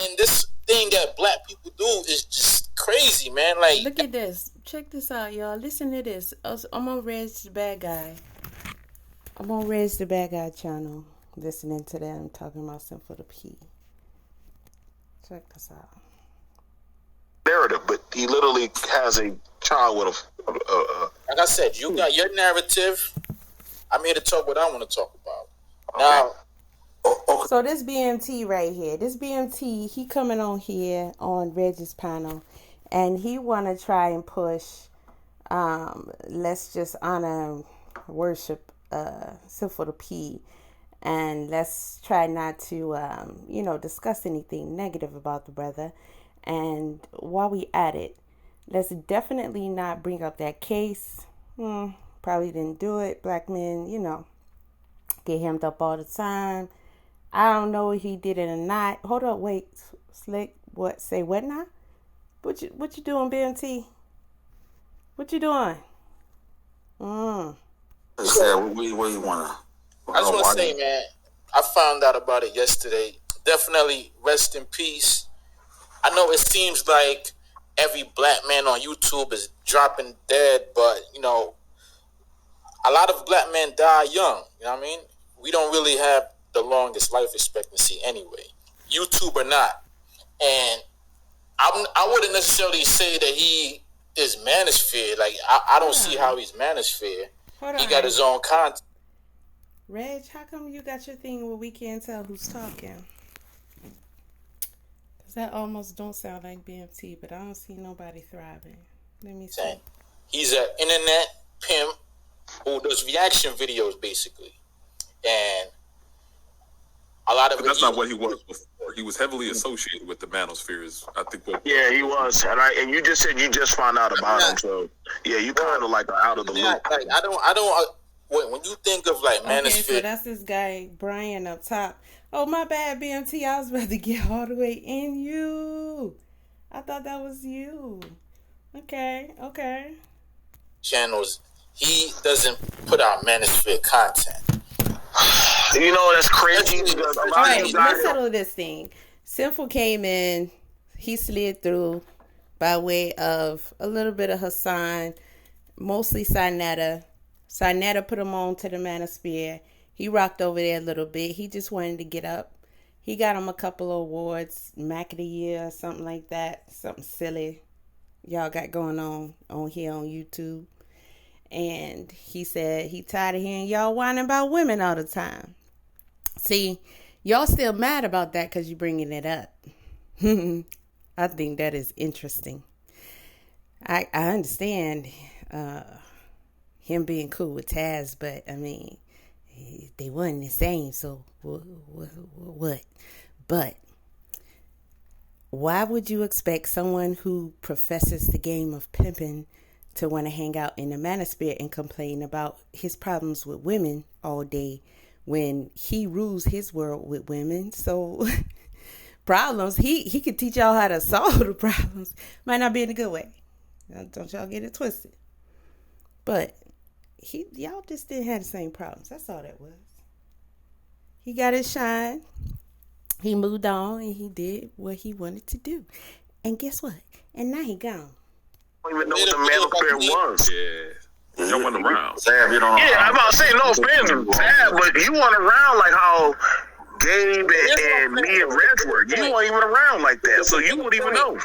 And this thing that black people do is just crazy, man. Like, look at this. Check this out, y'all. Listen to this. I'm on Reg the Bad Guy. I'm on Reg the Bad Guy channel, listening to them talking about Sinful the P. Check this out. Narrative, but he literally has a child with a like I said, you got your narrative. I'm here to talk what I want to talk about. Okay. Now, so this BMT right here, he coming on here on Reg's panel, and he want to try and push, let's just honor, worship, Sinful the P, and let's try not to, discuss anything negative about the brother. And while we at it, let's definitely not bring up that case. Probably didn't do it. Black men, get hemmed up all the time. I don't know if he did it or not. Hold up, wait, Slick. What? Say what now? What you doing, BMT? What you doing? Where you wanna? I just want to say, man, I found out about it yesterday. Definitely rest in peace. I know it seems like every black man on YouTube is dropping dead, but, a lot of black men die young. You know what I mean? We don't really have the longest life expectancy anyway, YouTube or not. And I wouldn't necessarily say that he is Manosphere. Like, I don't see how he's Manosphere. He got his own content. Reg, how come you got your thing where we can't tell who's talking? Because that almost don't sound like BMT, but I don't see nobody thriving. Let me see. He's an internet pimp who does reaction videos, basically. And a lot of that's not what he was before. He was heavily associated with the Manospheres. I think. Yeah, he was. And you just said you just found out about him. So yeah, you kind of like are out of the loop. Like, I don't. When you think of like Manosphere, okay, so that's this guy Brian up top. Oh, my bad, BMT. I was about to get all the way in you. I thought that was you. Okay. Channels. He doesn't put out Manosphere content. That's crazy. All right, let's settle this thing. Sinful came in. He slid through by way of a little bit of Hassan, mostly Sinetta. Sinetta put him on to the Manosphere. He rocked over there a little bit. He just wanted to get up. He got him a couple of awards, Mac of the Year or something like that. Something silly y'all got going on here on YouTube. And he said he tired of hearing y'all whining about women all the time. See, y'all still mad about that because you're bringing it up. I think that is interesting. I understand him being cool with Taz, but I mean, they wasn't the same, so what? But why would you expect someone who professes the game of pimping to want to hang out in the Manosphere and complain about his problems with women all day when he rules his world with women? So problems, he could teach y'all how to solve the problems. Might not be in a good way. Don't y'all get it twisted. But y'all just didn't have the same problems. That's all that was. He got his shine. He moved on and he did what he wanted to do. And guess what? And now he gone. I don't even know what the Manosphere was. Yeah. You went around. Sam, you don't. Yeah, I'm about to say no offense, Sam, but you went around like how Gabe and me and Reg were. You weren't even around like that, so you wouldn't even know.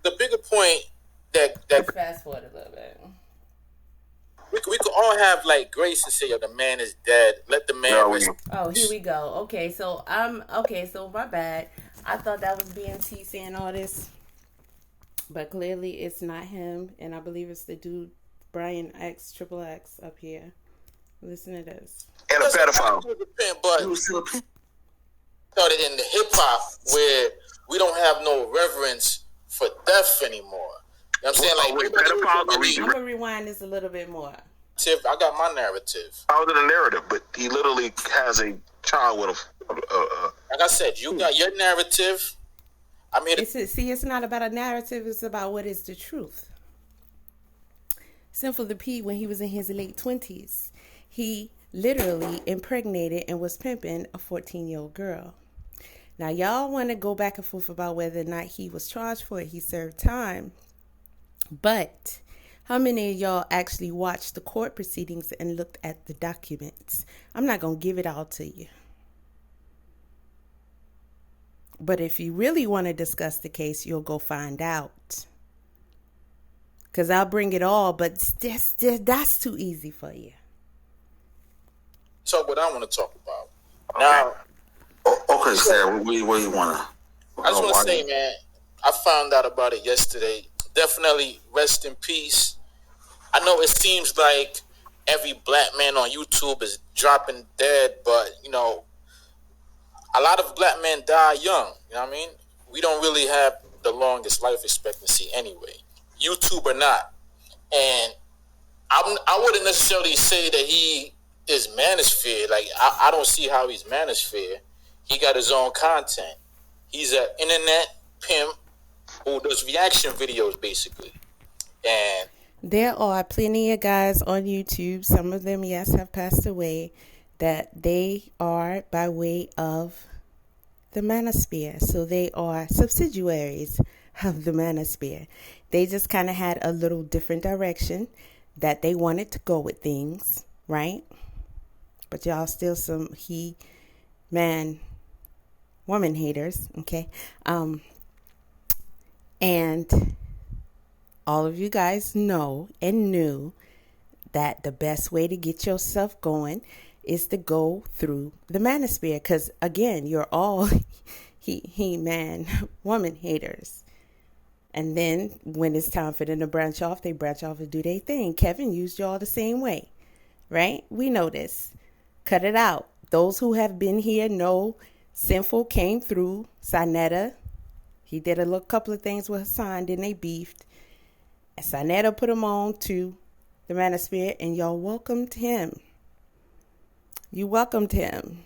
The bigger point that fast forward a little bit. We could all have like grace and say, "Yo, the man is dead. Let the man rest." Oh, here we go. Okay, so my bad. I thought that was BMT saying all this, but clearly it's not him, and I believe it's the dude Brian XXX up here. Listen to this. And a pedophile. But started in the hip hop where we don't have no reverence for death anymore. You know what I'm saying? Like, I'm gonna rewind this a little bit more. I got my narrative. I was in the narrative, but he literally has a child with a. Like I said, you got your narrative. I mean, it's not about a narrative. It's about what is the truth. Sinful the P, when he was in his late 20s, he literally impregnated and was pimping a 14-year-old girl. Now, y'all want to go back and forth about whether or not he was charged for it. He served time. But how many of y'all actually watched the court proceedings and looked at the documents? I'm not going to give it all to you. But if you really want to discuss the case, you'll go find out. Because I'll bring it all, but that's too easy for you. Talk what I want to talk about. Okay. Now, okay, Sarah, what do you want to? I just want to say, man, I found out about it yesterday. Definitely rest in peace. I know it seems like every black man on YouTube is dropping dead, but, you know, a lot of black men die young. You know what I mean? We don't really have the longest life expectancy anyway, YouTube or not. And I wouldn't necessarily say that he is Manosphere. Like, I don't see how he's Manosphere. He got his own content. He's an internet pimp who does reaction videos, basically. And there are plenty of guys on YouTube. Some of them, yes, have passed away. That they are by way of the Manosphere. So they are subsidiaries of the Manosphere. They just kind of had a little different direction that they wanted to go with things, right? But y'all still some woman haters, okay? And all of you guys know and knew that the best way to get yourself going is to go through the Manosphere. Because, again, you're all woman haters. And then when it's time for them to branch off, they branch off and do their thing. Kevin used y'all the same way, right? We know this. Cut it out. Those who have been here know Sinful came through. Sinetta, he did a couple of things with Hassan, then they beefed. And Sinetta put him on to the Manosphere, and y'all welcomed him. You welcomed him,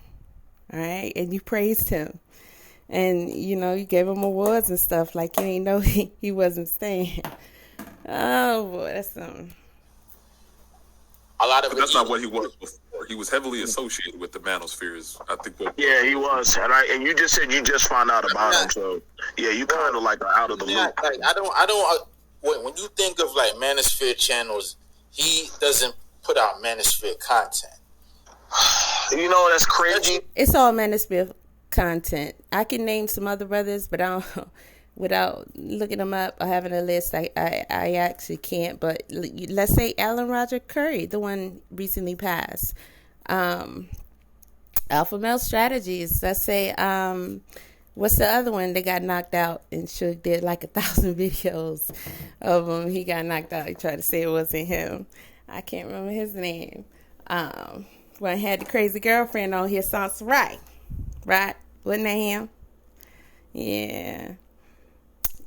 all right? And you praised him. And, you know, you gave him awards and stuff like you didn't know he wasn't staying. Oh, boy, that's something. a lot of But that's not what he was before. He was heavily associated with the Manospheres. I think. Yeah, he was. And you just said you just found out about him. So, yeah, you kind of like are out of the loop. Like, I don't. When you think of like Manosphere channels, he doesn't put out Manosphere content. You know, that's crazy. It's all Manosphere content. I can name some other brothers, but I don't, without looking them up or having a list, I actually can't. But let's say Alan Roger Curry, the one recently passed. Alpha Male Strategies. Let's say, what's the other one? They got knocked out and Suge did like 1,000 videos of him. He got knocked out. He tried to say it wasn't him. I can't remember his name. When I had the crazy girlfriend on here, sounds right? Wasn't that him? Yeah.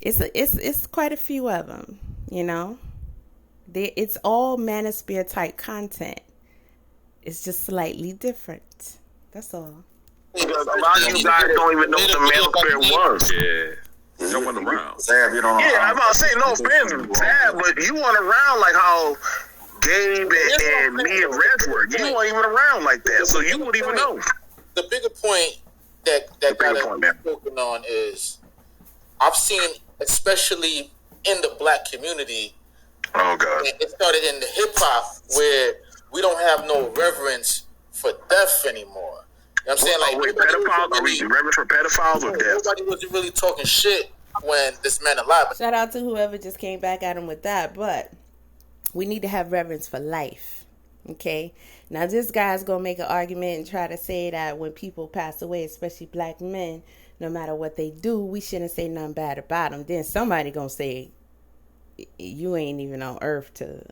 It's quite a few of them, you know. It's all Manosphere type content. It's just slightly different. That's all. Because a lot of you guys don't even know what the Manosphere was. Yeah. No one around. Zab, you don't know. Yeah, I'm about to say, no offense, Zab, but you weren't around like how Gabe and me and Reg were. You weren't even around like that, so you wouldn't even know. The bigger point that got to be spoken on is I've seen, especially in the black community, oh God, it started in the hip hop where we don't have no reverence for death anymore. You know what I'm saying? Like, wait, pedophiles? Are we reverence for pedophiles or death? Nobody wasn't really talking shit when this man alive. Shout out to whoever just came back at him with that, but we need to have reverence for life. Okay? Now, this guy's going to make an argument and try to say that when people pass away, especially black men, no matter what they do, we shouldn't say nothing bad about them. Then somebody going to say, you ain't even on earth to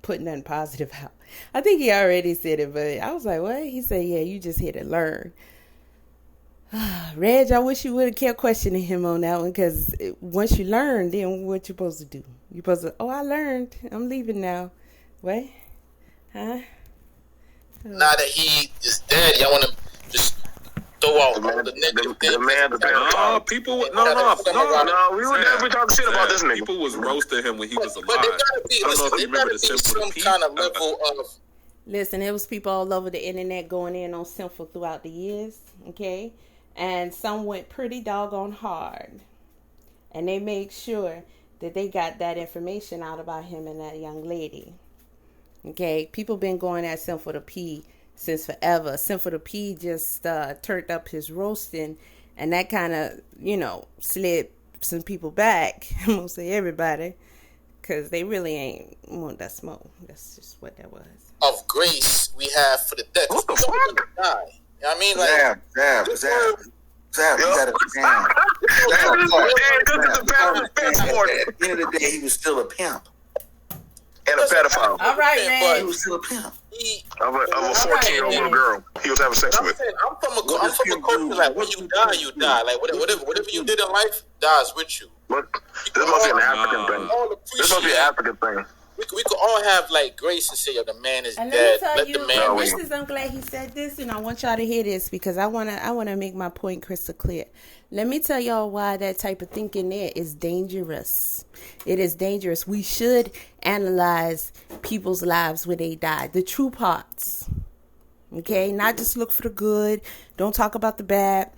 put nothing positive out. I think he already said it, but I was like, what? He said, yeah, you just here to learn. Reg, I wish you would have kept questioning him on that one, because once you learn, then what you supposed to do? You're supposed to, I learned. I'm leaving now. What? Huh? Now that he is dead, y'all want to just throw out all the negative things. The man, the pedophile. People, we would never talk shit about this nigga. People was roasting him when he was alive. But there gotta be, some kind of level of. Listen, it was people all over the internet going in on Sinful throughout the years, okay? And some went pretty doggone hard. And they made sure that they got that information out about him and that young lady. Okay, people been going at Sinful the P since forever. Sinful the P just turned up his roasting, and that kind of, slid some people back. I'm going to say everybody, because they really ain't want that smoke. That's just what that was. Of grace we have for the dead. What the fuck? You know what I mean? Like, Zab, you gotta understand. At the end of the day, he was still a pimp. And a pedophile. All right, man. He was still a pimp. Of a 14-year-old little girl he was having sex with. I'm from a culture like when you die, you die. Like whatever you did in life dies with you. But this must be an African thing. This must be an African thing. We could all have like grace and say, "Yo, the man is and dead." Let me tell you, man I'm glad he said this, and I want y'all to hear this because I wanna make my point crystal clear. Let me tell y'all why that type of thinking there is dangerous. It is dangerous. We should analyze people's lives when they die, the true parts. Okay, not just look for the good. Don't talk about the bad.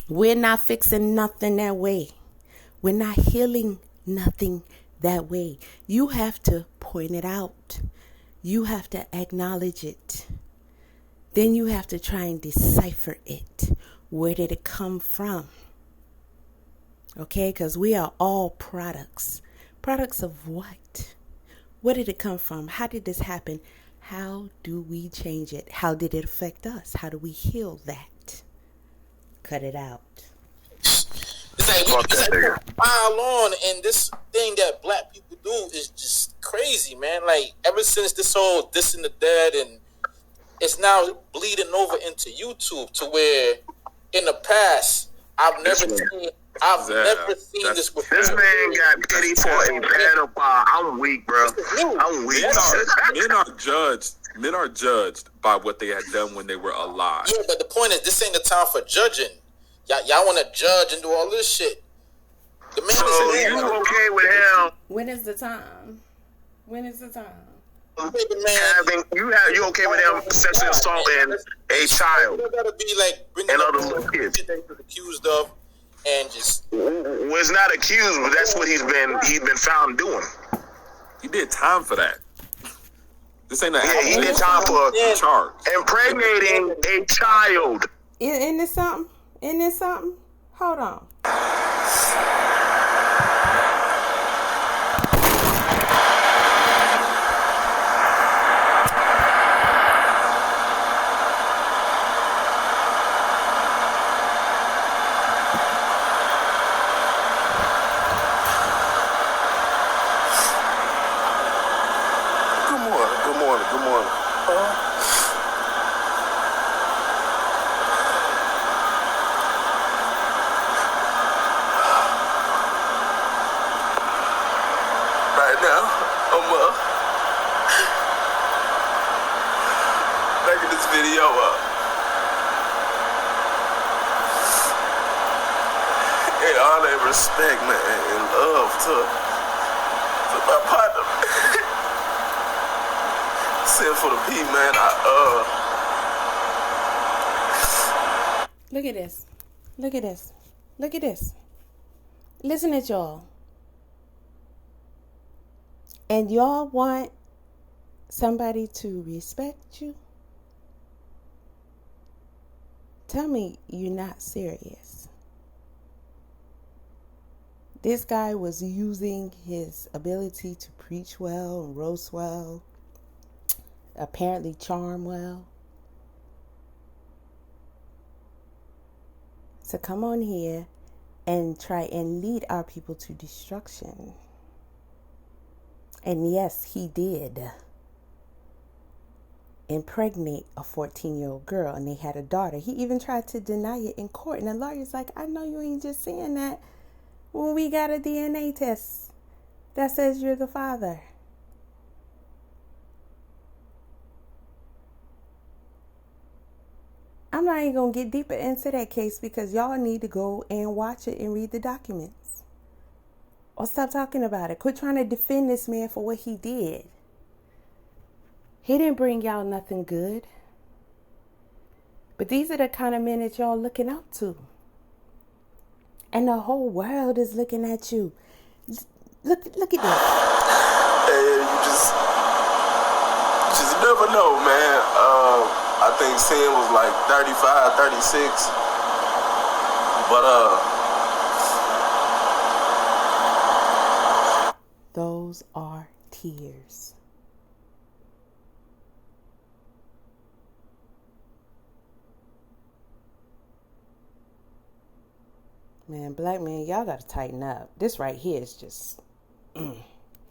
We're not fixing nothing that way. We're not healing nothing that way. You have to point it out. You have to acknowledge it. Then you have to try and decipher it. Where did it come from? Okay, because we are all products. Products of what? Where did it come from? How did this happen? How do we change it? How did it affect us? How do we heal that? Cut it out. It's like we pile on, and this thing that black people do is just crazy, man. Like ever since this whole this and the dead, and it's now bleeding over into YouTube to where in the past I've never seen this before. This man got pity for a pedophile. I'm weak, bro. I'm weak. Men are judged by what they had done when they were alive. Yeah, but the point is, this ain't the time for judging. Y'all want to judge and do all this shit. The man so is you okay with him? When is the time? When is the time? You okay with him sexually assaulting a child You gotta be like bringing and up other little kids? shit that he was accused of, and just Was not accused, but that's what he's been found doing. He did time for that. This ain't He did time for charge. impregnating a child. Isn't this something? Isn't this something? Hold on. Good morning. Right now, I'm making this video up. In all that respect, man, and love to my partner. Sinful to P, man. Look at this. Look at this. Look at this. Listen at y'all. And y'all want somebody to respect you? Tell me you're not serious. This guy was using his ability to preach well and roast well, apparently charm well, to come on here and try and lead our people to destruction. And yes, he did impregnate a 14-year-old girl, and they had a daughter. He even tried to deny it in court, and the lawyer's like, I know you ain't just saying that when we got a DNA test that says you're the father. I'm not even going to get deeper into that case because y'all need to go and watch it and read the documents. Or stop talking about it. Quit trying to defend this man for what he did. He didn't bring y'all nothing good. But these are the kind of men that y'all looking up to. And the whole world is looking at you. Look at this. And you just never know, man. I think Sin was like 35, 36. But those are tears. Man, black man, y'all gotta tighten up. This right here is just